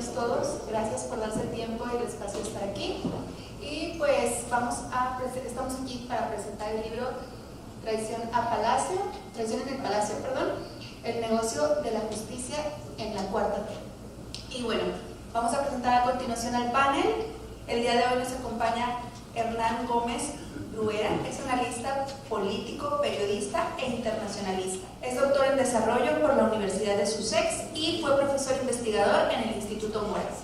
bienvenidos todos. Gracias por darse el tiempo y el espacio de estar aquí. Y pues estamos aquí para presentar el libro Traición en el Palacio, el negocio de la justicia en la cuarta T. Y bueno, vamos a presentar a continuación al panel. El día de hoy nos acompaña Hernán Gómez Bruera, es analista político, periodista e internacionalista. Es doctor en desarrollo por la Universidad de Sussex y fue profesor investigador en el Instituto Moras.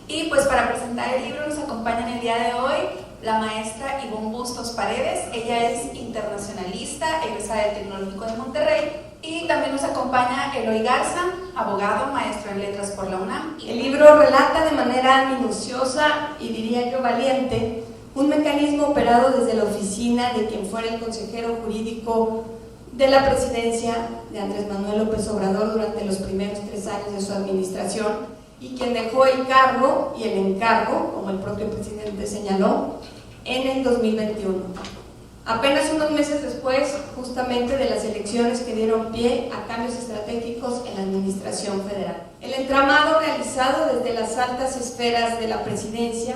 Y pues para presentar el libro nos acompaña en el día de hoy la maestra Ivonne Bustos Paredes. Ella es internacionalista, egresada del Tecnológico de Monterrey. Y también nos acompaña Eloy Garza, abogado, maestro en letras por la UNAM. El libro relata de manera minuciosa y diría yo valiente un mecanismo operado desde la oficina de quien fuera el consejero jurídico de la presidencia de Andrés Manuel López Obrador durante los primeros 3 años de su administración y quien dejó el cargo y el encargo, como el propio presidente señaló, en el 2021. Apenas unos meses después, justamente de las elecciones que dieron pie a cambios estratégicos en la administración federal. El entramado realizado desde las altas esferas de la presidencia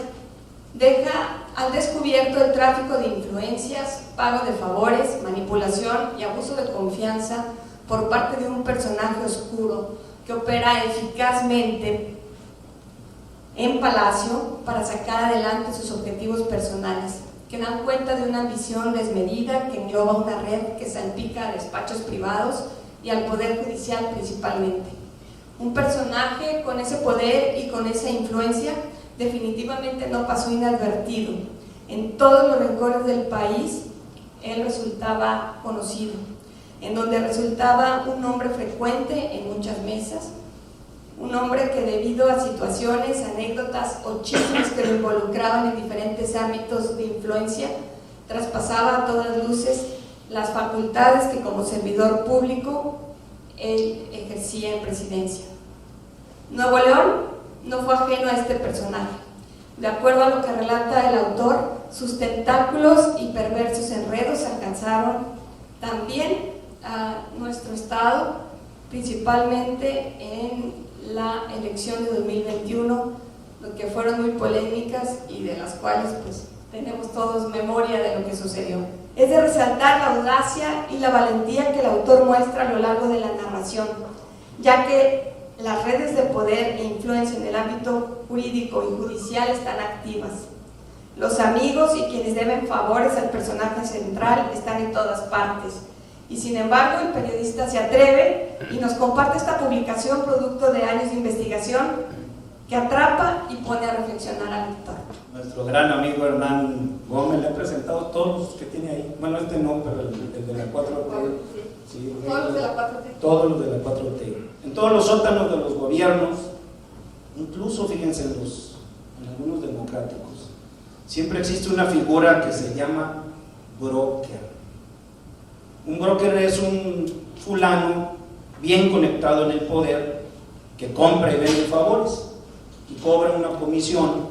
deja al descubierto el tráfico de influencias, pago de favores, manipulación y abuso de confianza por parte de un personaje oscuro que opera eficazmente en Palacio para sacar adelante sus objetivos personales, que dan cuenta de una ambición desmedida que engloba una red que salpica a despachos privados y al Poder Judicial principalmente. Un personaje con ese poder y con esa influencia definitivamente no pasó inadvertido. En todos los rincones del país él resultaba conocido, en donde resultaba un nombre frecuente en muchas mesas, un hombre que debido a situaciones, anécdotas o chismes que lo involucraban en diferentes ámbitos de influencia, traspasaba a todas luces las facultades que como servidor público él ejercía en presidencia. Nuevo León no fue ajeno a este personaje. De acuerdo a lo que relata el autor, sus tentáculos y perversos enredos alcanzaron también a nuestro estado, principalmente en la elección de 2021, que fueron muy polémicas y de las cuales pues tenemos todos memoria de lo que sucedió. Es de resaltar la audacia y la valentía que el autor muestra a lo largo de la narración, ya que las redes de poder e influencia en el ámbito jurídico y judicial están activas. Los amigos y quienes deben favores al personaje central están en todas partes. Y sin embargo, el periodista se atreve y nos comparte esta publicación producto de años de investigación que atrapa y pone a reflexionar al lector. Nuestro gran amigo Hernán Gómez le ha presentado todos los que tiene ahí. Bueno, este no, pero el de la 4T. Sí, todos los de la 4T. Todos los de la 4T. En todos los sótanos de los gobiernos, incluso fíjense en algunos democráticos, siempre existe una figura que se llama broker. Un broker es un fulano bien conectado en el poder que compra y vende favores y cobra una comisión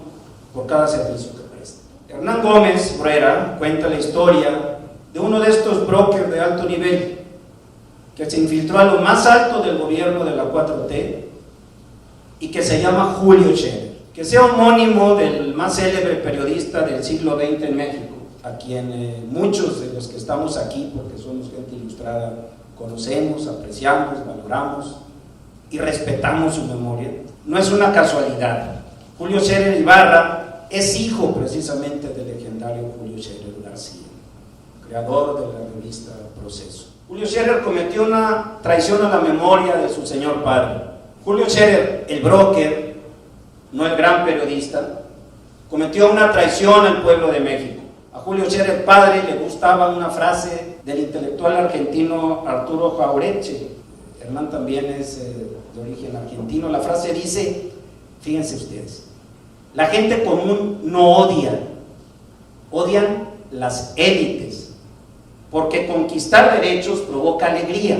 por cada servicio que presta. Hernán Gómez Bruera cuenta la historia de uno de estos brokers de alto nivel que se infiltró a lo más alto del gobierno de la 4T y que se llama Julio Scherer, que sea homónimo del más célebre periodista del siglo XX en México, a quien muchos de los que estamos aquí, porque somos gente ilustrada, conocemos, apreciamos, valoramos y respetamos su memoria. No es una casualidad. Julio Scherer Ibarra es hijo precisamente del legendario Julio Scherer García, creador de la revista Proceso. Julio Scherer cometió una traición a la memoria de su señor padre. Julio Scherer, el broker, no el gran periodista, cometió una traición al pueblo de México. A Julio Scherer padre le gustaba una frase del intelectual argentino Arturo Jauretche. Hernán también es de origen argentino. La frase dice, fíjense ustedes, la gente común no odia, odian las élites, porque conquistar derechos provoca alegría,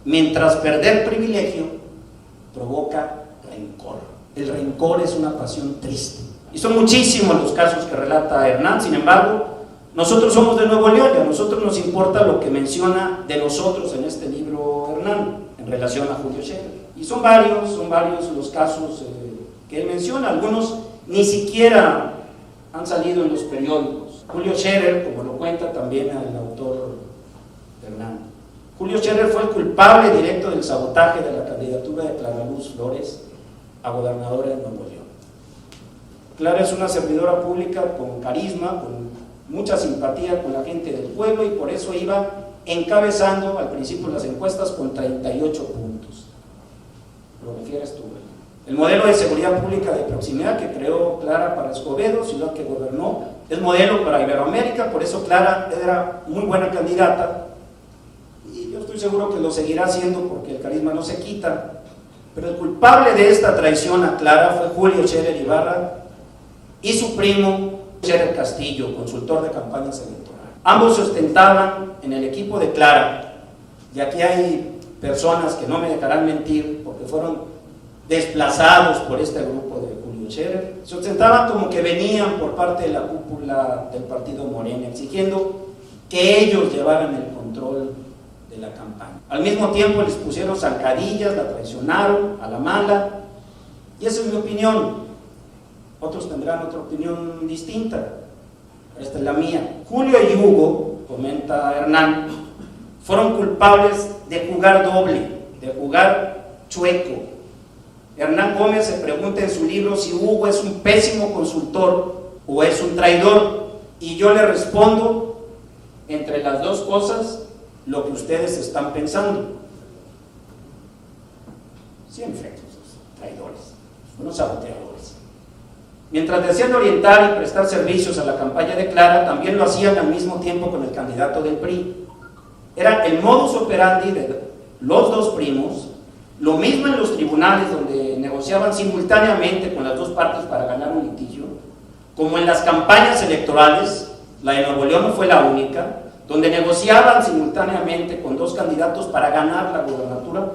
mientras perder privilegio provoca rencor. El rencor es una pasión triste. Y son muchísimos los casos que relata Hernán. Sin embargo, Nosotros somos de Nuevo León y a nosotros nos importa lo que menciona de nosotros en este libro Hernán, en relación a Julio Scherer. Y son varios los casos que él menciona, algunos ni siquiera han salido en los periódicos. Julio Scherer, como lo cuenta también el autor Hernán, Julio Scherer fue el culpable directo del sabotaje de la candidatura de Clara Luz Flores a gobernadora de Nuevo León. Clara es una servidora pública con carisma, con mucha simpatía con la gente del pueblo y por eso iba encabezando al principio las encuestas con 38 puntos. Lo refieres tú. El modelo de seguridad pública de proximidad que creó Clara para Escobedo, ciudad que gobernó, es modelo para Iberoamérica, por eso Clara era muy buena candidata y yo estoy seguro que lo seguirá haciendo porque el carisma no se quita. Pero el culpable de esta traición a Clara fue Julio Scherer Ibarra y su primo Scherer Castillo, consultor de campañas electorales. Ambos se ostentaban en el equipo de Clara, y aquí hay personas que no me dejarán mentir porque fueron desplazados por este grupo de Julio Scherer, se ostentaban como que venían por parte de la cúpula del partido Morena, exigiendo que ellos llevaran el control de la campaña. Al mismo tiempo les pusieron zancadillas, la traicionaron a la mala, y esa es mi opinión. Otros tendrán otra opinión distinta, esta es la mía. Julio y Hugo, comenta Hernán, fueron culpables de jugar doble, de jugar chueco. Hernán Gómez se pregunta en su libro si Hugo es un pésimo consultor o es un traidor, y yo le respondo, entre las dos cosas, lo que ustedes están pensando. Siempre traidores, unos saboteadores. Mientras desean orientar y prestar servicios a la campaña de Clara, también lo hacían al mismo tiempo con el candidato del PRI. Era el modus operandi de los dos primos, lo mismo en los tribunales donde negociaban simultáneamente con las dos partes para ganar un litigio, como en las campañas electorales, la de Nuevo León no fue la única, donde negociaban simultáneamente con dos candidatos para ganar la gobernatura,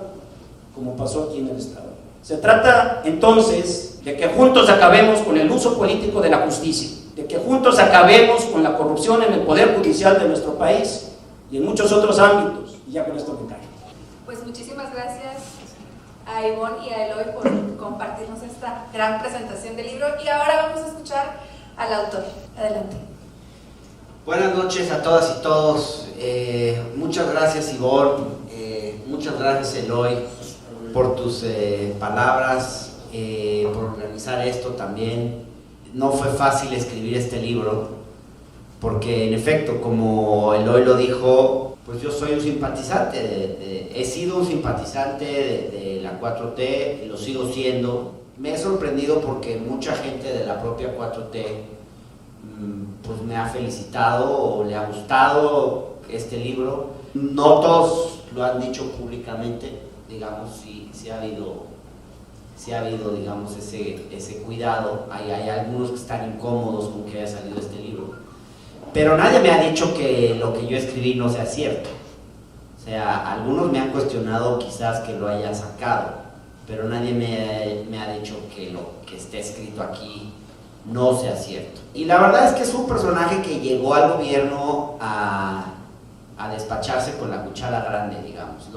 como pasó aquí en el estado. Se trata entonces de que juntos acabemos con el uso político de la justicia, de que juntos acabemos con la corrupción en el poder judicial de nuestro país y en muchos otros ámbitos. Y ya con esto me callo. Pues muchísimas gracias a Ivonne y a Eloy por compartirnos esta gran presentación del libro, y ahora vamos a escuchar al autor. Adelante. Buenas noches a todas y todos. Muchas gracias, Ivonne, muchas gracias, Eloy, por tus palabras, por organizar esto también. No fue fácil escribir este libro, porque en efecto, como Eloy lo dijo, pues yo soy un simpatizante, he sido un simpatizante de la 4T, lo sigo siendo. Me he sorprendido porque mucha gente de la propia 4T pues me ha felicitado o le ha gustado este libro. No todos lo han dicho públicamente, digamos, sí ha habido, digamos, ese cuidado. Hay algunos que están incómodos con que haya salido este libro, pero nadie me ha dicho que lo que yo escribí no sea cierto. O sea, algunos me han cuestionado quizás que lo haya sacado, pero nadie me ha dicho que lo que esté escrito aquí no sea cierto. Y la verdad es que es un personaje que llegó al gobierno a despacharse con la cuchara grande, digamos.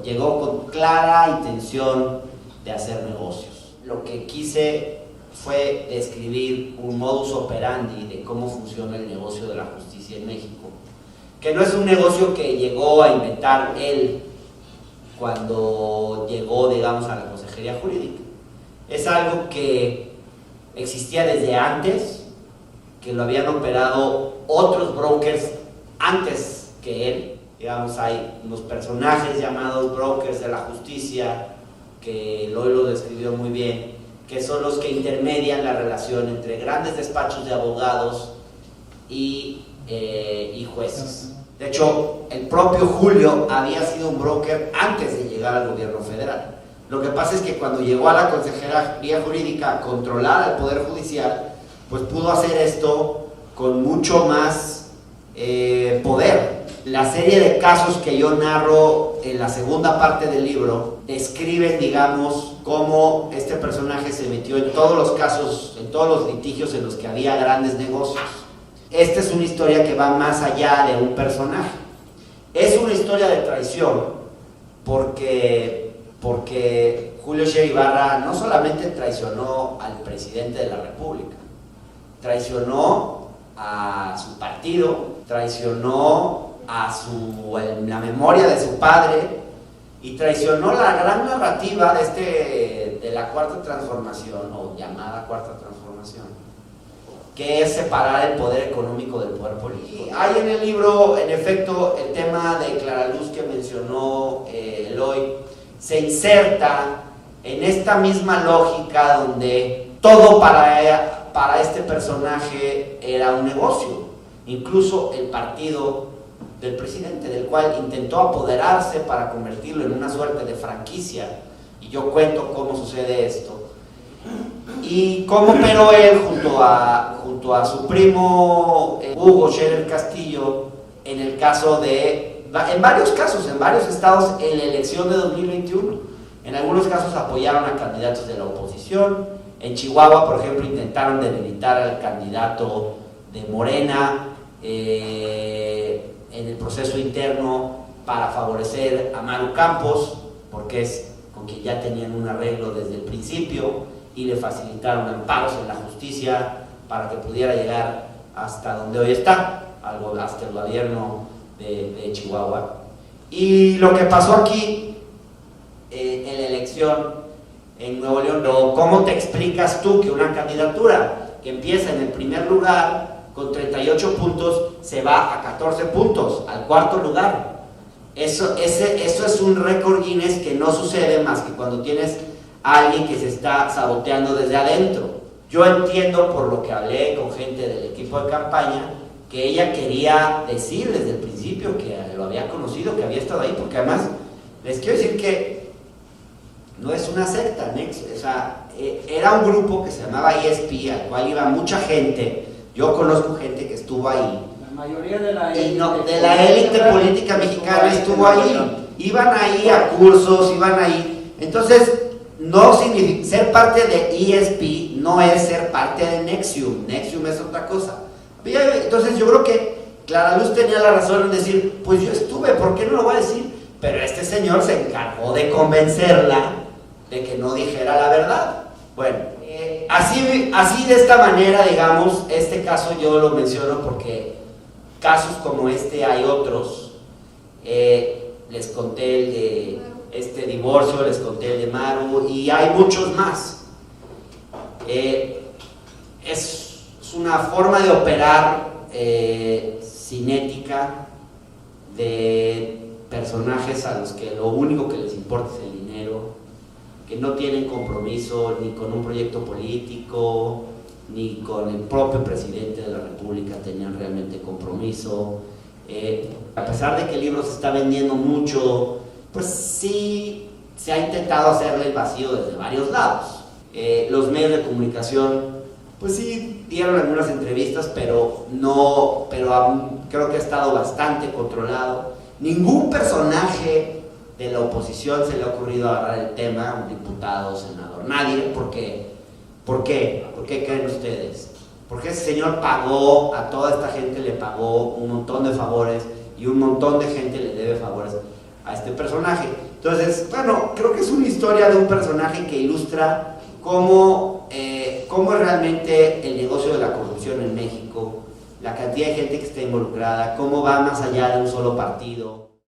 Llegó con clara intención de hacer negocios. Lo que quise fue describir un modus operandi de cómo funciona el negocio de la justicia en México, que no es un negocio que llegó a inventar él cuando llegó, digamos, a la Consejería Jurídica. Es algo que existía desde antes, que lo habían operado otros brokers antes que él. Digamos, hay unos personajes llamados brokers de la justicia, que Eloy lo describió muy bien, que son los que intermedian la relación entre grandes despachos de abogados y jueces. De hecho, el propio Julio había sido un broker antes de llegar al gobierno federal. Lo que pasa es que cuando llegó a la Consejería Jurídica a controlar al Poder Judicial, pues pudo hacer esto con mucho más poder. La serie de casos que yo narro en la segunda parte del libro describen, digamos, cómo este personaje se metió en todos los casos, en todos los litigios en los que había grandes negocios. esta es una historia que va más allá de un personaje. Es una historia de traición porque Julio Scherer Ibarra no solamente traicionó al presidente de la República, traicionó a su partido, traicionó a la memoria de su padre y traicionó la gran narrativa de la Cuarta Transformación, o llamada Cuarta Transformación, que es separar el poder económico del poder político. Hay en el libro, en efecto, el tema de Clara Luz que mencionó Eloy, se inserta en esta misma lógica donde todo para este personaje era un negocio, incluso el partido del presidente, del cual intentó apoderarse para convertirlo en una suerte de franquicia, y yo cuento cómo sucede esto, y cómo operó él junto a su primo Hugo Scherer Castillo en varios casos, en varios estados en la elección de 2021. En algunos casos apoyaron a candidatos de la oposición. En Chihuahua, por ejemplo, intentaron debilitar al candidato de Morena en el proceso interno para favorecer a Maru Campos, porque es con quien ya tenían un arreglo desde el principio, y le facilitaron amparos en la justicia para que pudiera llegar hasta donde hoy está, hasta el gobierno de Chihuahua. Y lo que pasó aquí en la elección en Nuevo León, ¿cómo te explicas tú que una candidatura que empieza en el primer lugar con 38 puntos se va a 14 puntos, al cuarto lugar? Eso es un récord Guinness que no sucede más que cuando tienes a alguien que se está saboteando desde adentro. Yo entiendo, por lo que hablé con gente del equipo de campaña, que ella quería decir desde el principio que lo había conocido, que había estado ahí, porque además les quiero decir que no es una secta, o sea, era un grupo que se llamaba ESP, al cual iba mucha gente. Yo conozco gente que estuvo ahí. La mayoría de la élite, de la élite política mexicana estuvo ahí. Iban ahí a cursos, iban ahí. Entonces, no significa, ser parte de ESP no es ser parte de NXIVM. NXIVM es otra cosa. Entonces yo creo que Clara Luz tenía la razón en decir, pues yo estuve, ¿por qué no lo voy a decir? Pero este señor se encargó de convencerla de que no dijera la verdad. Bueno, así de esta manera, digamos, este caso yo lo menciono porque casos como este hay otros. Les conté el de este divorcio, les conté el de Maru, y hay muchos más. Es una forma de operar cinética de personajes a los que lo único que les importa es el dinero, que no tienen compromiso ni con un proyecto político, ni con el propio presidente de la República tenían realmente compromiso. A pesar de que el libro se está vendiendo mucho, pues sí se ha intentado hacerle el vacío desde varios lados. Los medios de comunicación, pues sí dieron algunas entrevistas, pero creo que ha estado bastante controlado. Ningún personaje de la oposición se le ha ocurrido agarrar el tema, un diputado, senador, nadie. ¿Por qué? ¿Por qué creen ustedes? Porque ese señor pagó, a toda esta gente le pagó un montón de favores, y un montón de gente le debe favores a este personaje. Entonces, bueno, creo que es una historia de un personaje que ilustra cómo es realmente el negocio de la corrupción en México, la cantidad de gente que está involucrada, cómo va más allá de un solo partido.